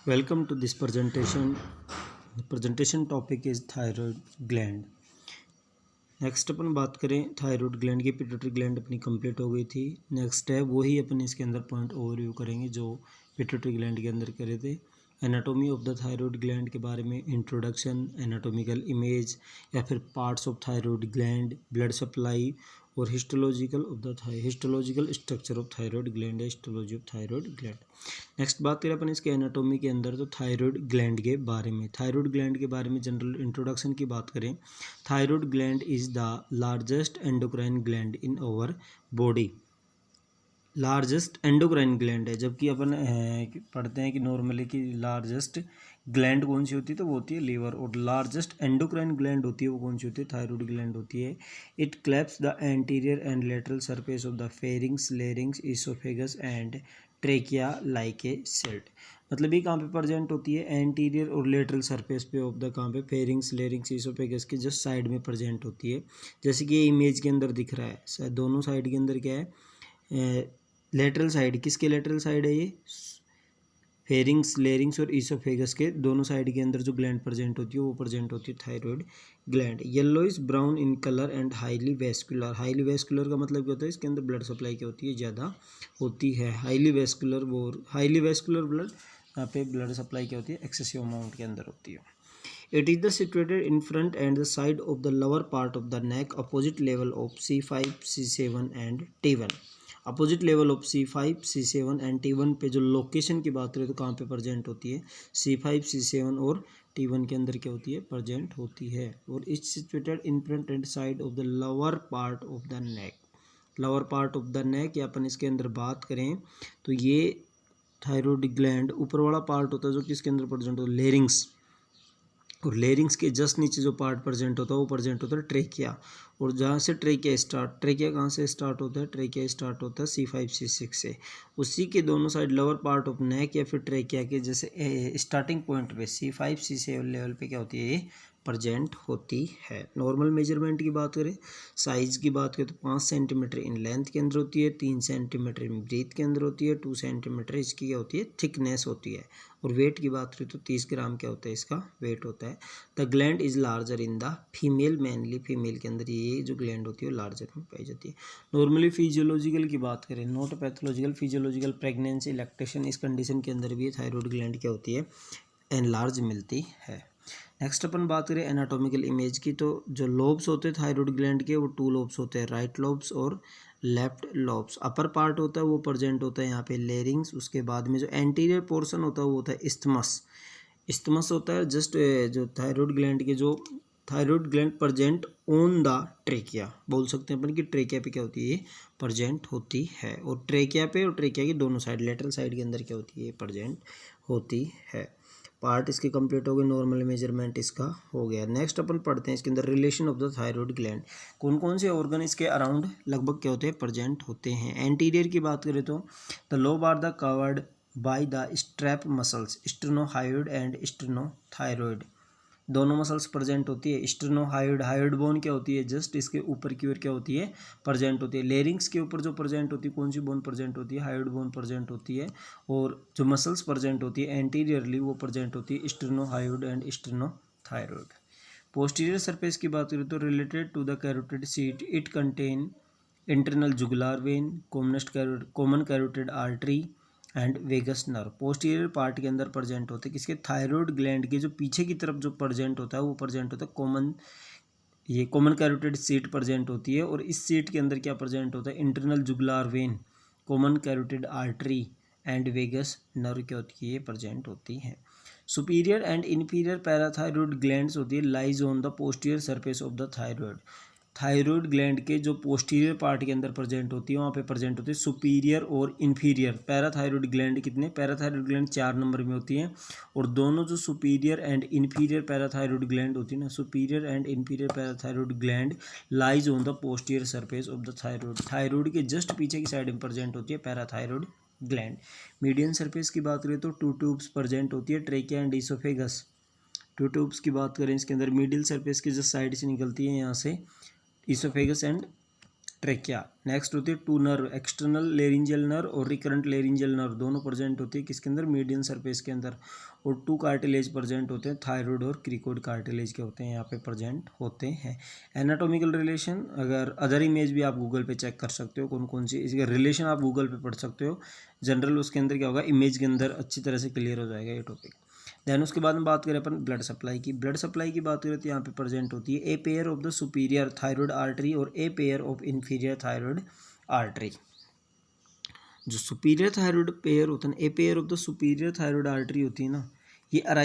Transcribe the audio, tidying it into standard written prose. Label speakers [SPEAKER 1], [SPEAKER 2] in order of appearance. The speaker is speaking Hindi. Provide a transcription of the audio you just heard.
[SPEAKER 1] Welcome to this presentation. The presentation topic is thyroid gland. Next अपन बात करें थायराइड ग्लैंड की। पिट्यूटरी ग्लैंड अपनी कंप्लीट हो गई थी। नेक्स्ट है वही अपन इसके अंदर पॉइंट ओवरव्यू करेंगे जो पिट्यूटरी ग्लैंड के अंदर करे थे। Anatomy of the thyroid gland के बारे में इंट्रोडक्शन, एनाटॉमिकल इमेज या फिर parts of thyroid gland, blood supply और histological structure of thyroid gland या histology of thyroid gland. Next बात करें अपन इसके एनाटॉमी के अंदर तो थायराइड ग्लैंड के बारे में। थायराइड ग्लैंड के बारे में जनरल इंट्रोडक्शन की बात करें, thyroid gland is the largest endocrine gland in our body. Largest endocrine gland है, जबकि अपन पढ़ते हैं कि नॉर्मली कि लार्जेस्ट ग्लैंड कौन सी होती है तो वो होती है लीवर, और लार्जेस्ट एंडोक्राइन ग्लैंड होती है वो कौन सी होती है, थायराइड ग्लैंड होती है। It clasps the anterior and lateral surface of the pharynx, larynx, oesophagus and trachea like a belt. मतलब ये कहाँ पे प्रेजेंट होती है, एंटीरियर और लेटरल सरफेस पे ऑफ द कहाँ पे, फेरिंग्स, लेरिंग्स, इसोफेगस के जस्ट साइड में प्रेजेंट होती है। जैसे कि ये इमेज के अंदर दिख रहा है, दोनों साइड के अंदर क्या है, लेटरल साइड। किसके लेटरल साइड है ये, फेरिंग्स, लेरिंग्स और इसोफेगस के दोनों साइड के अंदर जो ग्लैंड प्रेजेंट होती है वो प्रेजेंट होती है thyroid gland. Yellowish brown in colour and highly vascular. Highly vascular का मतलब क्या होता है, इसके अंदर ब्लड सप्लाई क्या होती है, ज़्यादा होती है। हाईली वेस्कुलर ब्लड, यहाँ पे ब्लड सप्लाई क्या होती है, एक्सेसिव अमाउंट के अंदर होती है। It is situated in front and the side of the lower part of the neck, opposite level of C5, C7 and T1। Opposite level of C5, C7 and T1 पे जो लोकेशन की बात करें तो कहाँ पे प्रेजेंट होती है, C5, C7 और T1 के अंदर क्या होती है, प्रेजेंट होती है। और it's situated in front end side of the lower part of the neck. Lower part of the neck या अपन इसके अंदर बात करें तो ये थायराइड ग्लैंड ऊपर वाला पार्ट होता है जो किसके अंदर प्रेजेंट होता है, लेरिंग्स, और लेरिंग्स के जस्ट नीचे जो पार्ट प्रेजेंट होता है वो प्रेजेंट होता है ट्रेकिया। और जहाँ से ट्रेकिया कहाँ से स्टार्ट होता है, ट्रेकिया स्टार्ट होता है C5, C6 से। उसी के दोनों side lower part of neck या फिर ट्रेकिया के जैसे स्टार्टिंग पॉइंट पे C5, C7 लेवल पे क्या होती है, ये प्रेजेंट होती है। नॉर्मल मेजरमेंट की बात करें, साइज़ की बात करें तो 5 सेंटीमीटर इन लेंथ के अंदर होती है, 3 सेंटीमीटर इन ब्रीथ के अंदर होती है, 2 सेंटीमीटर इसकी क्या होती है, थिकनेस होती है। और वेट की बात करें तो 30 ग्राम क्या होता है, इसका वेट होता है। The gland is larger in the female, mainly female के अंदर ये जो ग्लैंड होती है वो लार्जर में पाई जाती है। नॉर्मली फिजियोलॉजिकल की बात करें, not pathological, physiological, pregnancy, lactation, इस कंडीशन के अंदर भी थायराइड ग्लैंड क्या होती है, एनलार्ज मिलती है। नेक्स्ट अपन बात करें एनाटॉमिकल इमेज की, तो जो लोब्स होते हैं थायराइड ग्लैंड के वो 2 लोब्स होते हैं, राइट लोब्स और लेफ्ट लोब्स। अपर पार्ट होता है वो प्रेजेंट होता है यहाँ पे लेरिंग्स। उसके बाद में जो एंटीरियर पोर्शन होता है वो होता है इस्थमस। इस्थमस होता है जस्ट जो थायराइड ग्लैंड के जो thyroid gland present on the trachea, बोल सकते हैं अपन कि ट्रेकिया पे क्या होती है, प्रेजेंट होती है। और ट्रेकिया पे और ट्रेकिया की दोनों साइड, लेटरल साइड के अंदर क्या होती है, प्रेजेंट होती है। पार्ट इसके कंप्लीट हो गए, नॉर्मल मेजरमेंट इसका हो गया। नेक्स्ट अपन पढ़ते हैं इसके अंदर relation of the thyroid gland. कौन कौन से ऑर्गन इसके अराउंड लगभग क्या होते हैं, प्रेजेंट होते हैं। एंटीरियर की बात करें तो the lobe are the covered by the strap muscles, sternohyoid and sternothyroid. दोनों मसल्स प्रेजेंट होती है। स्टेर्नोहायोइड, हायोइड बोन क्या होती है, जस्ट इसके ऊपर की ओर क्या होती है, प्रेजेंट होती है। लेरिंग्स के ऊपर जो प्रेजेंट होती है, कौन सी बोन प्रेजेंट होती है, हायोइड बोन प्रेजेंट होती है। और जो मसल्स प्रेजेंट होती है एंटीरियरली वो प्रेजेंट होती है sternohyoid and sternothyroid. Posterior surface की बात करें तो related to the carotid sheath, it contain internal jugular vein, common carotid artery and vagus nerve. Posterior part के अंदर प्रेजेंट होते हैं किसके, थायराइड ग्लैंड के जो पीछे की तरफ जो प्रेजेंट होता है वो प्रेजेंट होता है कॉमन कैरोटिड सीट प्रेजेंट होती है। और इस सीट के अंदर क्या प्रेजेंट होता है, internal jugular vein, common carotid artery and vagus nerve क्या होती है, ये प्रेजेंट होती है। Superior and inferior parathyroid glands होती है, lies on the posterior surface of the thyroid. Thyroid gland के जो पोस्टीरियर पार्ट के अंदर प्रेजेंट होती है वहाँ पे प्रेजेंट होती है सुपीरियर और इन्फीरियर। पैराथायराइड ग्लैंड कितने, पैराथायराइड ग्लैंड 4 नंबर में होती है। और दोनों जो superior and inferior parathyroid gland होती है ना, superior and inferior parathyroid gland lies on the posterior surface of the thyroid. Thyroid के जस्ट पीछे की साइड में प्रेजेंट होती है पैराथायराइड ग्लैंड। मीडियन सरफेस की बात करें तो 2 ट्यूब्स प्रेजेंट होती है, ट्रेकिया एंड इसोफेगस। 2 ट्यूब्स की बात करें इसके अंदर, मिडिल सरफेस की जो साइड से निकलती है यहाँ से इसोफेगस एंड ट्रेकिया। नेक्स्ट होती है two nerve, external laryngeal nerve और रिकरेंट लेरिंजियल नर्व, दोनों प्रेजेंट होती है किसके अंदर, मीडियन सरफेस के अंदर। और टू कार्टिलेज प्रेजेंट होते हैं, थायराइड और क्रिकोइड कार्टिलेज के होते हैं, यहाँ पे प्रेजेंट होते हैं। एनाटॉमिकल रिलेशन, अगर अदर इमेज भी आप गूगल पे चेक कर सकते हो कौन कौन सी इसका रिलेशन आप गूगल पे पढ़ सकते हो। जनरल उसके अंदर क्या होगा, इमेज के अंदर अच्छी तरह से क्लियर हो जाएगा ये टॉपिक। देन उसके बाद में बात करें अपन ब्लड सप्लाई की। ब्लड सप्लाई की बात करें तो यहाँ पे प्रेजेंट होती है a pair of the superior thyroid artery और a pair of inferior thyroid artery. जो सुपीरियर थायराइड पेयर होता है ना, a pair of the superior thyroid artery होती है ना, ये